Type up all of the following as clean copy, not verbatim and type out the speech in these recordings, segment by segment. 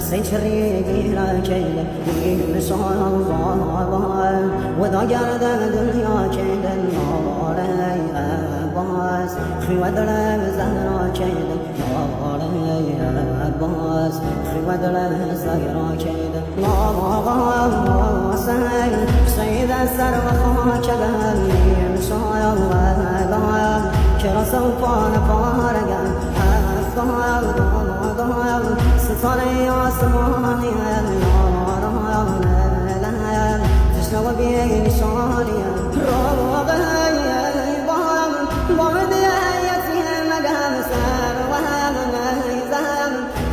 حسين شريقي لا كيل يمسون الله وذا قرد الدنيا كيل النار عباس خي ودل زهرا كيل النار عباس خي ودل زهرا كيل النار سيد السر وخاك يمسون الله كرا سوفان فارقا ستاري آسمانی تشنو بی شانی روغی بام دیتی مگم سر و هم نیزم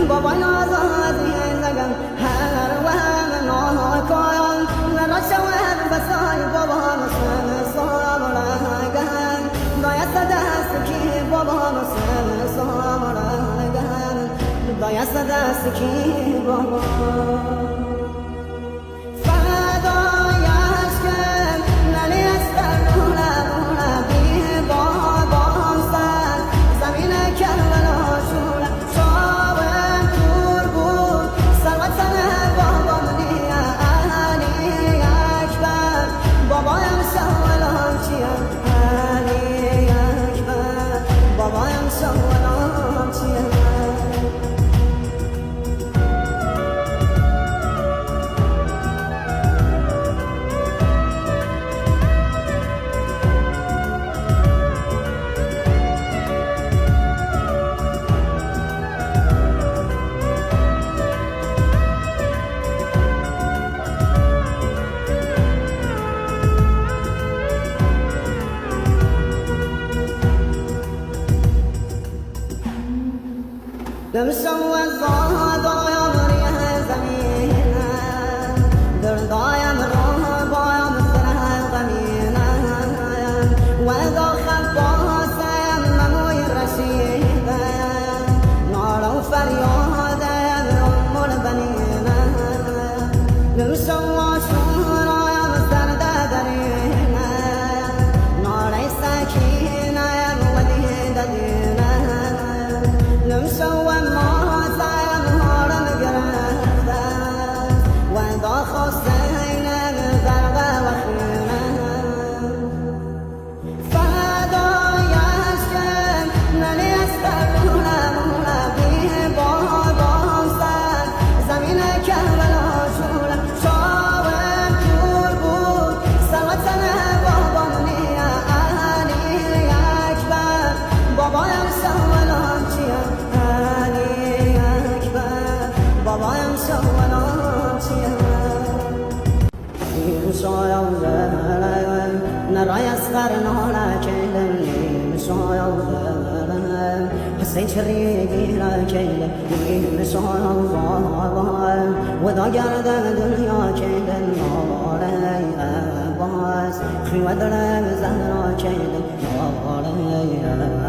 بابا نازادی نگم هر و هم ناکایم نراشوم بسای بابا مسلم سامرگم دایست دست کی بابا مسلم سامرگم دایست دست کی بابا فدایش کن نلی استرونه بی بابام سر زمین کربلا شونه شاون دور بود سروتن بابام دیگه علی اکبر بابایم شولان چیه علی اکبر بابایم شولان چیه لمسوا الضاد يا مريها زمينا درضا يا مرهبا يا مثلها الغمينا وإذا خباها سيمموا الرشيدة نار وفريادة يا أم البنينا لمسوا شورا يا مستردة درينا نار السكينة يا موديدة دينا لمسوا نرايا صغرنا لكن مشايا حسين شريقي لكن مشايا وذا قرد الدنيا كيل النار عباس خي ودل زهرا كيل النار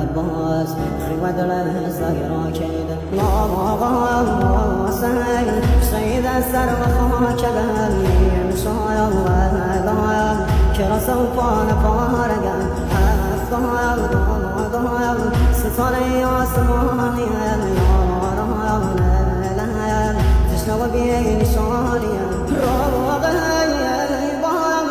عباس خي ودل زهرا كيل النار سيد السر وخاك مشايا كرا سوفان فارقا ستاري آسمانی تشنو بی شانی روغی بام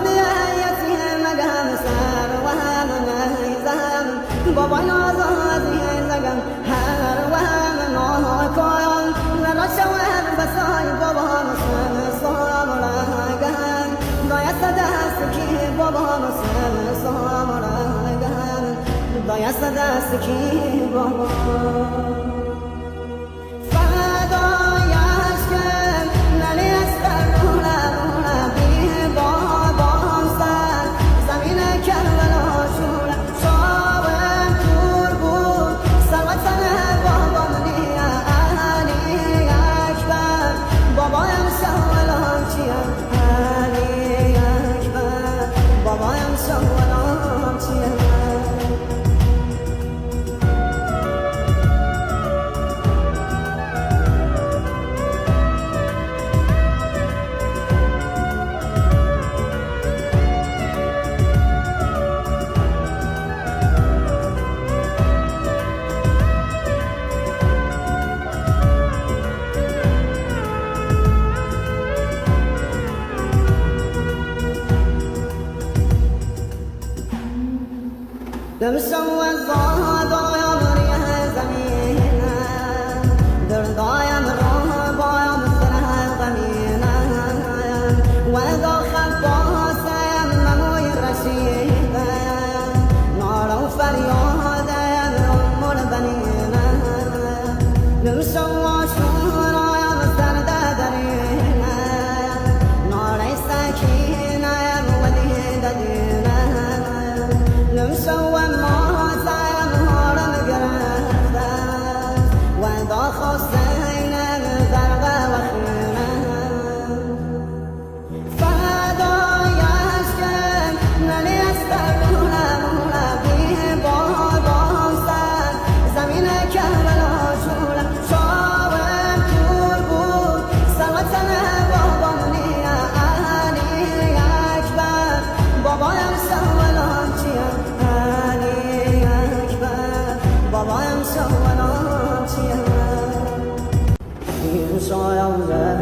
دیتی مگم سر و هم نیزم بابا نازادی نگم هر و هم ناکایم نراشوم بسای بابا مسلم سامرگم دایست دست کی بابا مسلم سامرگم دایست دست کی بابا فدایش کن نلی استرونه بی بابام سر زمین کربلا شونه شاون دور بود سروتن بابام دیگه علی اکبر بابایم شولان چیه علی اکبر بابایم شولان چیه سوى الضاد يا مريم زمينا درضا يا مرحبا يا مثلها غمينا وإذا خباس يا مموي الرشيد نار وفرياد يا أم البنين سوى شورى يا مثل دادرينا نار سكينة يا مولي ددينا سوى الموت يا نهار مقرفة وإذا خصينا البرغة وخينا فهذا يسكن نلي يسترنا مولابي بابا سن زمين كربلا شولا شاوم تربو سلطنا بابا منيا أهلي أكبر بابا يمسوى الأمشية بابا يمسوى الأمشية يمشى يوزر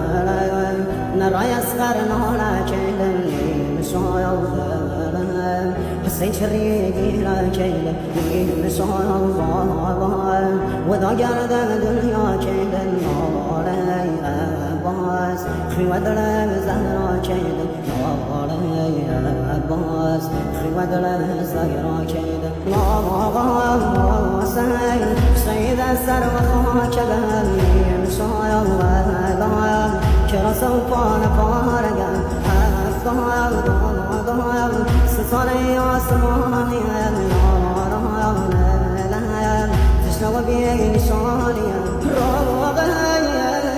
نرى يسخر نهلا كيلا يمشى يوزر حسين شريقي لا كيلا يمشى يوزر وذا قرد الدنيا كيلا نار باس خي ودر زهرا كيلا نار باس خي ودر زهرا كيلا نار سيد السر وخاك بهم شايا وغلام كرا سوفان فارقا أفضل ضال ستاني عصماني النار تشنو بيه نشاني روغي